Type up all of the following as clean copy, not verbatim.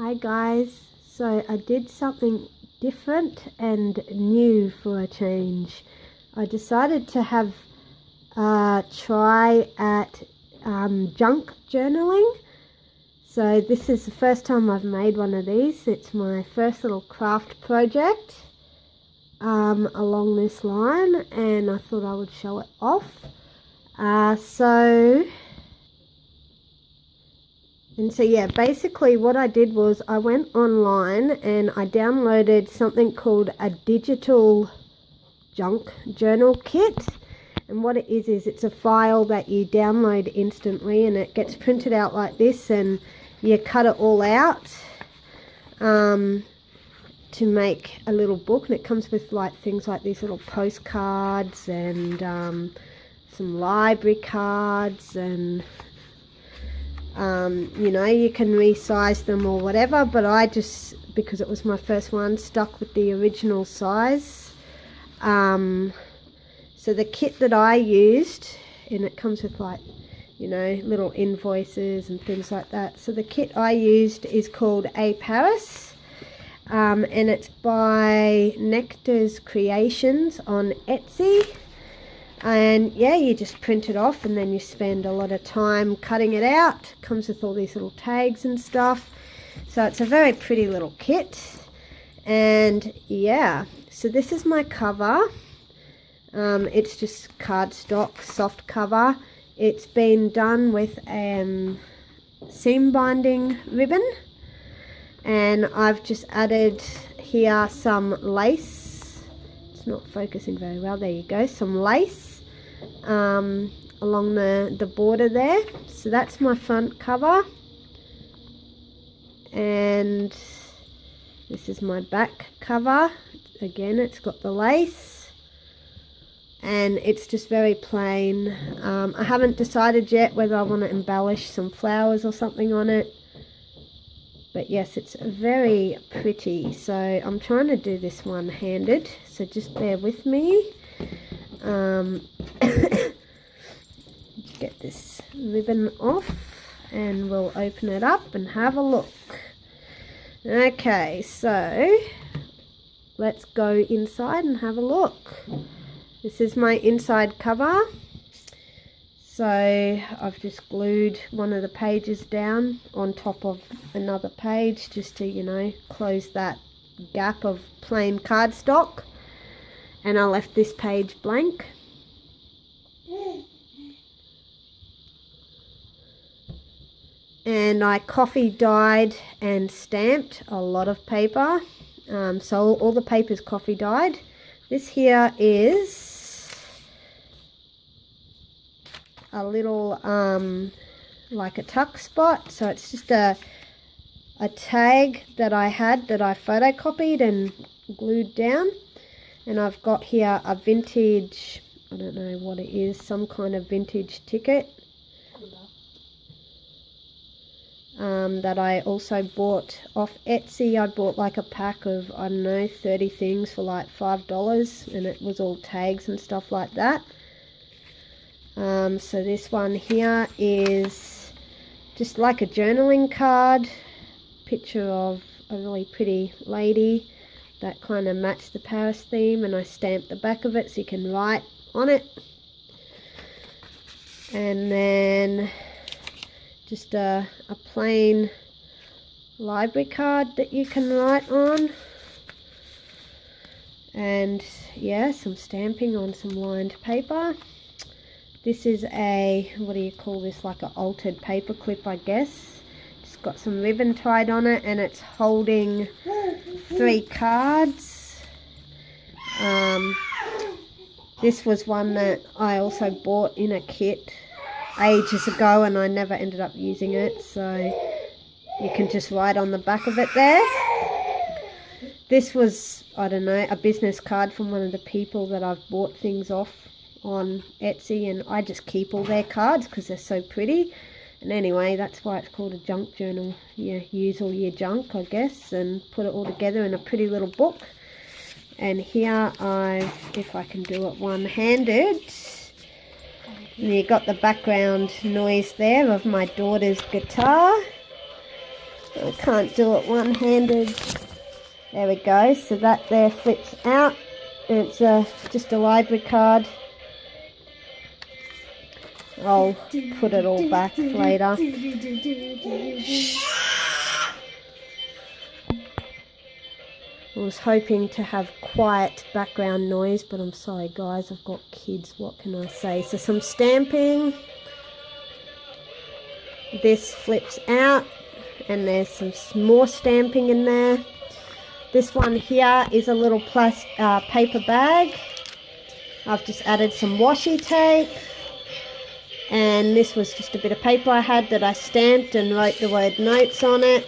Hi guys, so I did something different and new for a change. I decided to have a try at junk journaling. So this is the first time I've made one of these. It's my first little craft project along this line, and I thought I would show it off. So yeah, basically what I did was I went online and I downloaded something called a digital junk journal kit. And what it is it's a file that you download instantly, and it gets printed out like this, and you cut it all out to make a little book. And it comes with like things like these little postcards and some library cards, and you can resize them or whatever, but I just, because it was my first one, stuck with the original size. So the kit that I used, and it comes with like, little invoices and things like that. So the kit I used is called Paris, and it's by Nectar's Creations on Etsy. And yeah, you just print it off and then you spend a lot of time cutting it out. It comes with all these little tags and stuff. So it's a very pretty little kit. And yeah, so this is my cover. It's just cardstock, soft cover. It's been done with seam binding ribbon. And I've just added here some lace. It's not focusing very well. There you go, some lace along the border there. So that's my front cover, and this is my back cover. Again, it's got the lace, and it's just very plain. I haven't decided yet whether I want to embellish some flowers or something on it, but yes, it's very pretty. So I'm trying to do this one-handed, so just bear with me. Get this ribbon off and we'll open it up and have a look. Okay, so let's go inside and have a look. This is my inside cover. So I've just glued one of the pages down on top of another page just to, close that gap of plain cardstock. And I left this page blank. And I coffee dyed and stamped a lot of paper. So all the paper's coffee dyed. This here is a little like a tuck spot. So it's just a tag that I had that I photocopied and glued down. And I've got here a vintage, I don't know what it is, some kind of vintage ticket that I also bought off Etsy. I bought like a pack of, 30 things for like $5, and it was all tags and stuff like that. So this one here is just like a journaling card, picture of a really pretty lady that kind of matched the Paris theme, and I stamped the back of it so you can write on it. And then just a plain library card that you can write on. And yeah, some stamping on some lined paper. This is a, what do you call this, like an altered paper clip, I guess. Just got some ribbon tied on it, and it's holding 3 cards. This was one that I also bought in a kit ages ago, and I never ended up using it, so you can just write on the back of it there. This was, I don't know, a business card from one of the people that I've bought things off on Etsy, and I just keep all their cards because they're so pretty. And anyway, that's why it's called a junk journal. You use all your junk, I guess, and put it all together in a pretty little book. And here if I can do it one-handed, and you got the background noise there of my daughter's guitar. I can't do it one-handed. There we go. So that there flips out. It's just a library card. I'll put it all back later. I was hoping to have quiet background noise, but I'm sorry guys, I've got kids, what can I say? So some stamping. This flips out and there's some more stamping in there. This one here is a little paper bag. I've just added some washi tape. And this was just a bit of paper I had that I stamped and wrote the word notes on it.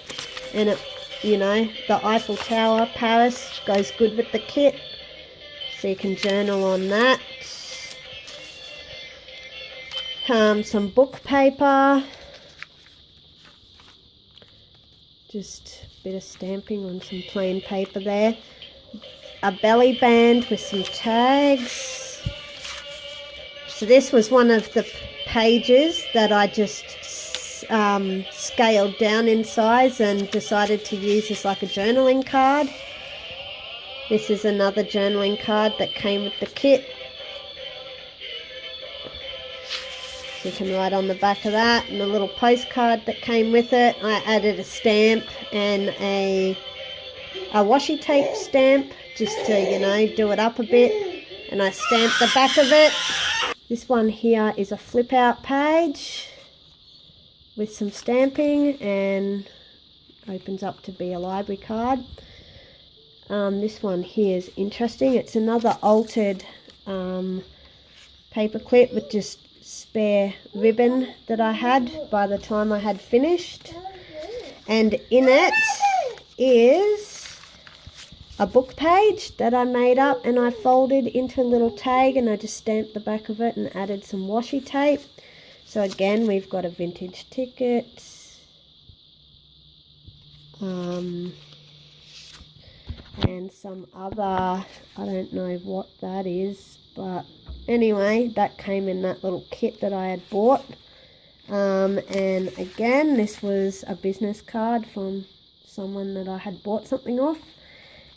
And it, you know, the Eiffel Tower, Paris, goes good with the kit. So you can journal on that. Some book paper. Just a bit of stamping on some plain paper there. A belly band with some tags. So this was one of the pages that I just scaled down in size and decided to use as like a journaling card. This is another journaling card that came with the kit. So you can write on the back of that, and a little postcard that came with it. I added a stamp and a washi tape stamp just to, you know, do it up a bit. And I stamped the back of it. This one here is a flip out page with some stamping and opens up to be a library card. This one here is interesting. It's another altered paper clip with just spare ribbon that I had by the time I had finished. And in it is a book page that I made up and I folded into a little tag, and I just stamped the back of it and added some washi tape. So again, we've got a vintage ticket, and some other, I don't know what that is, but anyway, that came in that little kit that I had bought. And again, this was a business card from someone that I had bought something off.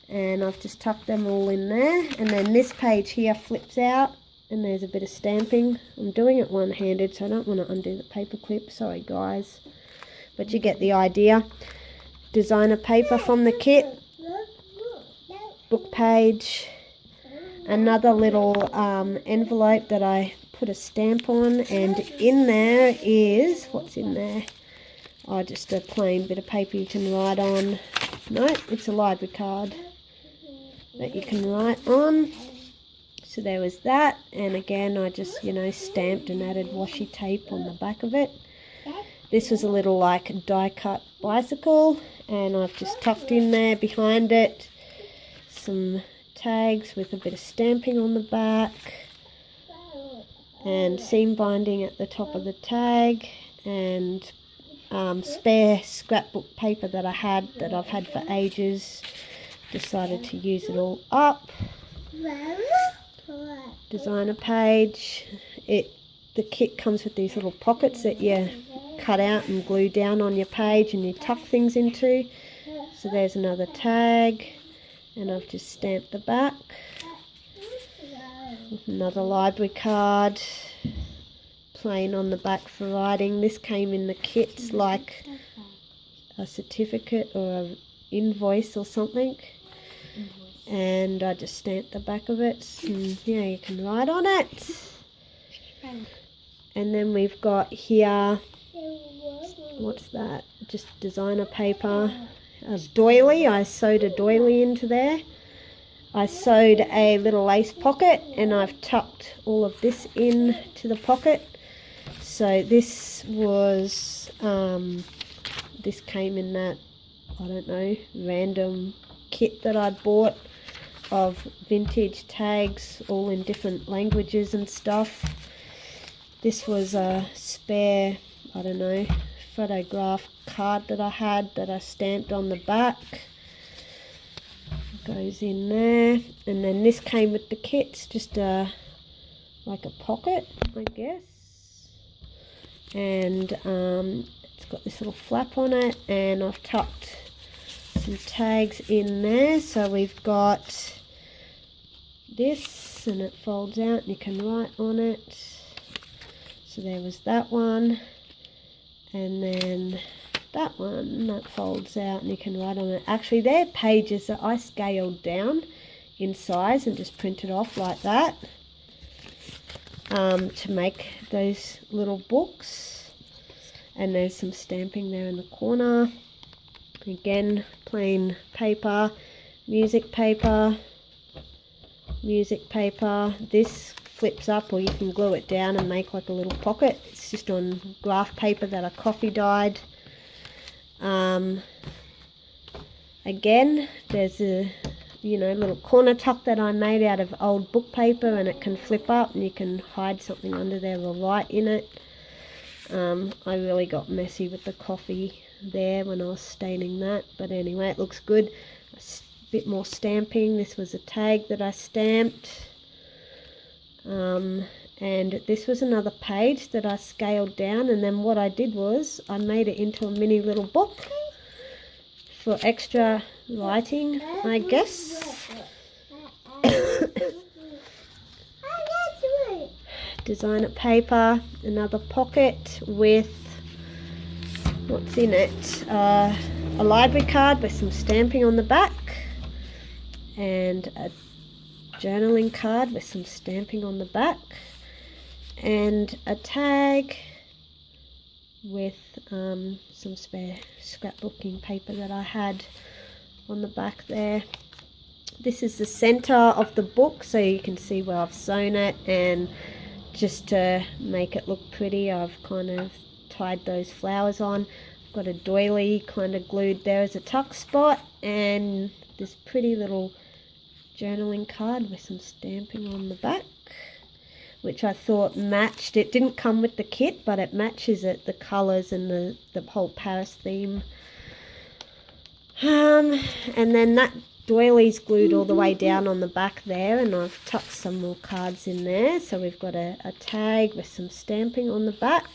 And I've just tucked them all in there. And then this page here flips out and there's a bit of stamping. I'm doing it one-handed, so I don't want to undo the paper clip. Sorry guys, but you get the idea. Designer paper from the kit. Book page. Another little envelope that I put a stamp on, and in there is, what's in there? Oh, just a plain bit of paper you can write on. No, it's a library card that you can write on. So there was that, and again I just, you know, stamped and added washi tape on the back of it. This was a little like die cut bicycle, and I've just tucked in there behind it some tags with a bit of stamping on the back and seam binding at the top of the tag, and spare scrapbook paper that I've had for ages. Decided to use it all up. Designer page. The kit comes with these little pockets that you cut out and glue down on your page and you tuck things into. So there's another tag, and I've just stamped the back. Another library card, plain on the back for writing. This came in the kits like a certificate or an invoice or something. And I just stamped the back of it, and yeah, you can write on it. And then we've got here, what's that? Just designer paper. A doily. I sewed a doily into there. I sewed a little lace pocket, and I've tucked all of this in to the pocket. So this was, this came in that, I don't know, random kit that I bought of vintage tags, all in different languages and stuff. This was a spare, I don't know, photograph card that I had that I stamped on the back. Goes in there. And then this came with the kits, just like a pocket, I guess. And It's got this little flap on it, and I've tucked some tags in there. So we've got this, and it folds out and you can write on it. So there was that one, and then that one that folds out and you can write on it. Actually, they're pages that I scaled down in size and just printed off like that to make those little books. And there's some stamping there in the corner. Again, plain paper, music paper, music paper. This flips up, or you can glue it down and make like a little pocket. It's just on graph paper that I coffee dyed. Again, there's a little corner tuck that I made out of old book paper, and it can flip up and you can hide something under there or write in it. I really got messy with the coffee there when I was staining that, but anyway, it looks good. A bit more stamping. This was a tag that I stamped, and this was another page that I scaled down, and then what I did was I made it into a mini little book for extra writing, I guess. Designer paper, another pocket with, what's in it? A library card with some stamping on the back, and a journaling card with some stamping on the back, and a tag with some spare scrapbooking paper that I had on the back there. This is the center of the book, so you can see where I've sewn it, and just to make it look pretty, I've kind of tied those flowers on. I've got a doily kind of glued there as a tuck spot, and this pretty little journaling card with some stamping on the back, which I thought matched. It didn't come with the kit, but it matches it, the colours and the whole Paris theme. And then that doily's glued all the way down on the back there, and I've tucked some more cards in there. So we've got a tag with some stamping on the back.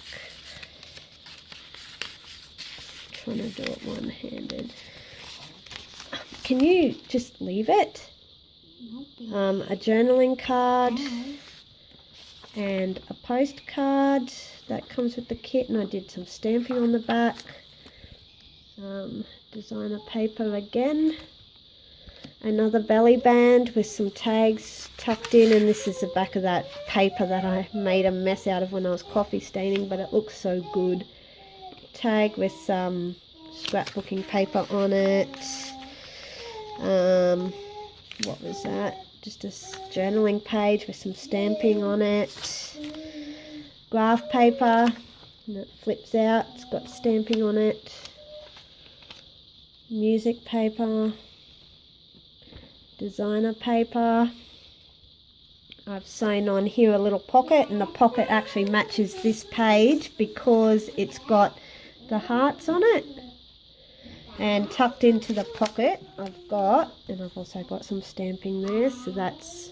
I'm trying to do it one-handed. Can you just leave it? A journaling card and a postcard that comes with the kit, and I did some stamping on the back. Designer paper again. Another belly band with some tags tucked in, and this is the back of that paper that I made a mess out of when I was coffee staining, but it looks so good. Tag with some scrapbooking paper on it. What was that? Just a journaling page with some stamping on it. Graph paper, and it flips out, it's got stamping on it. Music paper. Designer paper. I've sewn on here a little pocket, and the pocket actually matches this page because it's got the hearts on it. And tucked into the pocket I've also got some stamping there, so that's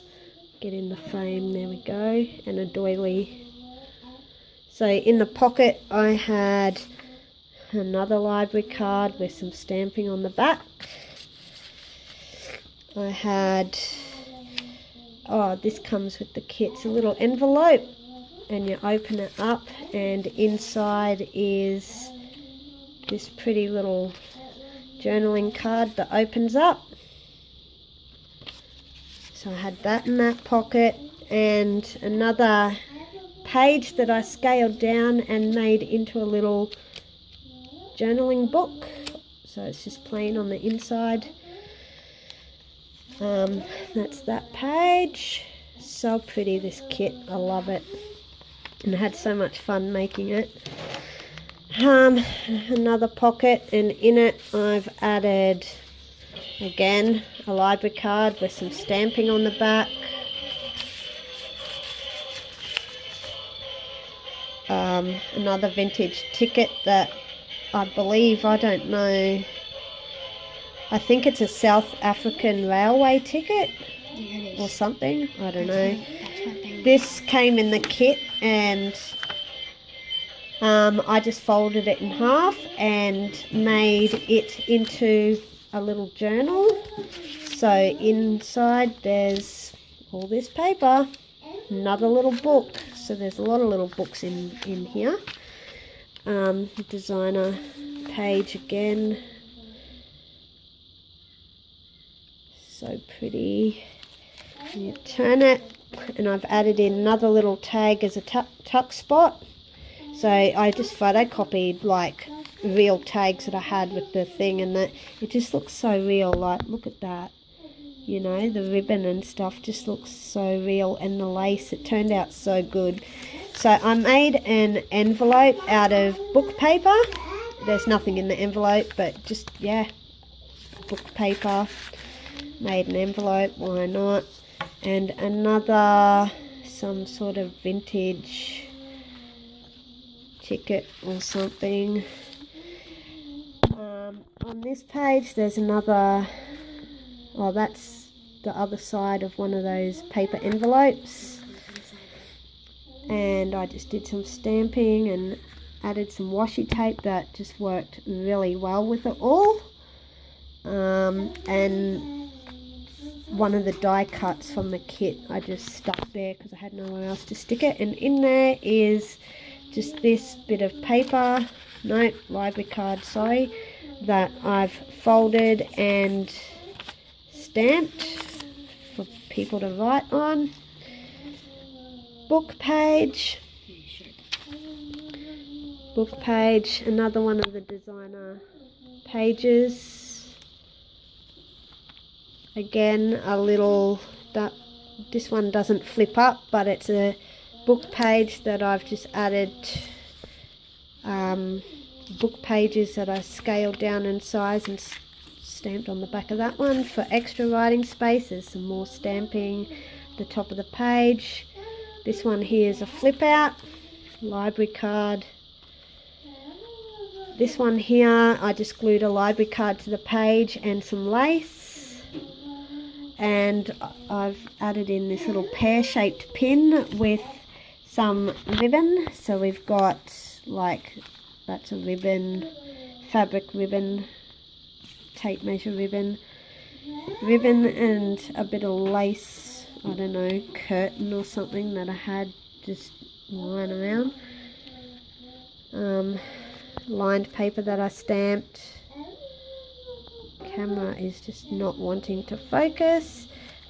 get in the frame, there we go, and a doily. So in the pocket I had another library card with some stamping on the back. I had, this comes with the kit, it's a little envelope, and you open it up, and inside is this pretty little journaling card that opens up. So I had that in that pocket, and another page that I scaled down and made into a little journaling book. So it's just plain on the inside. That's that page. So pretty, this kit, I love it, and I had so much fun making it. Another pocket, and in it I've added again a library card with some stamping on the back. Another vintage ticket that I believe, I don't know, I think it's a South African railway ticket or something, I don't know. This came in the kit, and I just folded it in half and made it into a little journal. So inside there's all this paper, another little book. So there's a lot of little books in here. Designer page again. So pretty. You turn it, and I've added in another little tag as a tuck spot. So I just photocopied like real tags that I had with the thing, and that it just looks so real. Like, look at that, you know, the ribbon and stuff just looks so real, and the lace, it turned out so good. So I made an envelope out of book paper. There's nothing in the envelope, but just, yeah, book paper. Made an envelope, why not? And another, some sort of vintage ticket or something. On this page there's another, oh, that's the other side of one of those paper envelopes, and I just did some stamping and added some washi tape that just worked really well with it all. And one of the die cuts from the kit I just stuck there because I had nowhere else to stick it, and in there is just this bit of paper, no, library card, sorry, that I've folded and stamped for people to write on. Book page, another one of the designer pages. Again, a little, this one doesn't flip up, but it's a book page that I've just added book pages that I scaled down in size and stamped on the back of that one for extra writing space. There's some more stamping at the top of the page. This one here is a flip out library card. This one here, I just glued a library card to the page and some lace, and I've added in this little pear-shaped pin with some ribbon. So we've got, like, that's a ribbon, fabric ribbon, tape measure ribbon, and a bit of lace, I don't know, curtain or something that I had just lying around. Lined paper that I stamped. Camera is just not wanting to focus.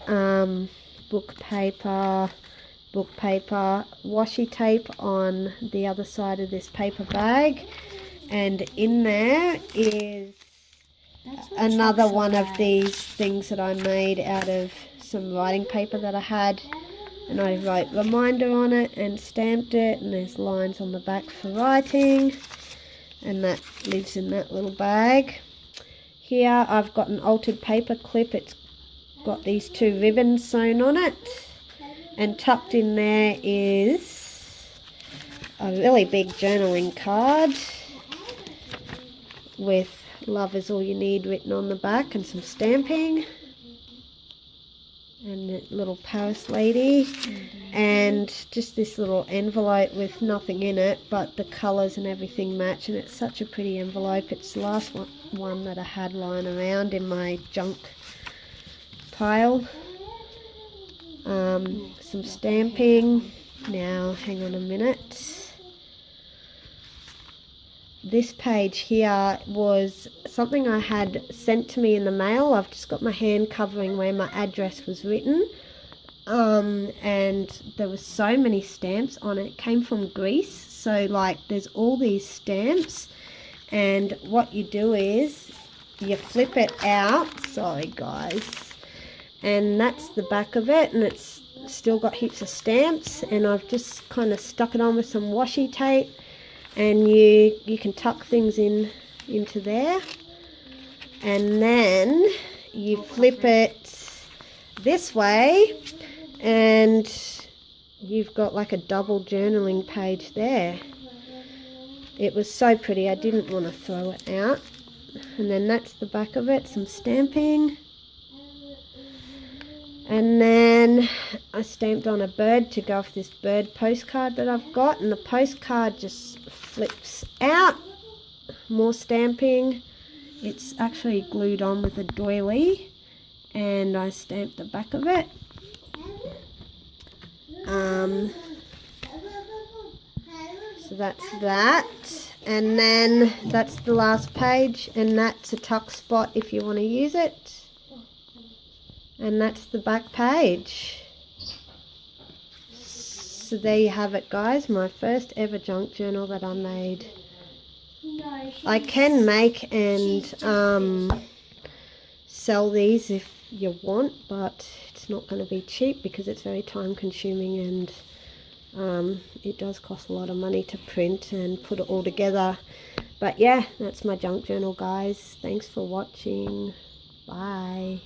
Book paper, washi tape on the other side of this paper bag, and in there is another one of these things that I made out of some writing paper that I had, and I wrote reminder on it and stamped it, and there's lines on the back for writing, and that lives in that little bag. Here I've got an altered paper clip. It's got these two ribbons sewn on it, and tucked in there is a really big journaling card with "Love is all you need" written on the back, and some stamping, and a little Paris lady, and just this little envelope with nothing in it, but the colours and everything match, and it's such a pretty envelope. It's the last one that I had lying around in my junk pile. Some stamping. Now, hang on a minute. This page here was something I had sent to me in the mail. I've just got my hand covering where my address was written. And there was so many stamps on it. It came from Greece. So, like, there's all these stamps. And what you do is you flip it out. Sorry, guys. And that's the back of it. And it's still got heaps of stamps. And I've just kind of stuck it on with some washi tape. And you can tuck things into there, and then you flip it this way, and you've got like a double journaling page there. It was so pretty, I didn't want to throw it out. And then that's the back of it, some stamping. And then I stamped on a bird to go off this bird postcard that I've got, and the postcard just flips out. More stamping. It's actually glued on with a doily, and I stamped the back of it. So that's that, and then that's the last page, and that's a tuck spot if you want to use it, and that's the back page. So there you have it, guys, my first ever junk journal that I made. I can make and sell these if you want, but it's not going to be cheap because it's very time consuming, and it does cost a lot of money to print and put it all together. But yeah, that's my junk journal, guys. Thanks for watching. Bye.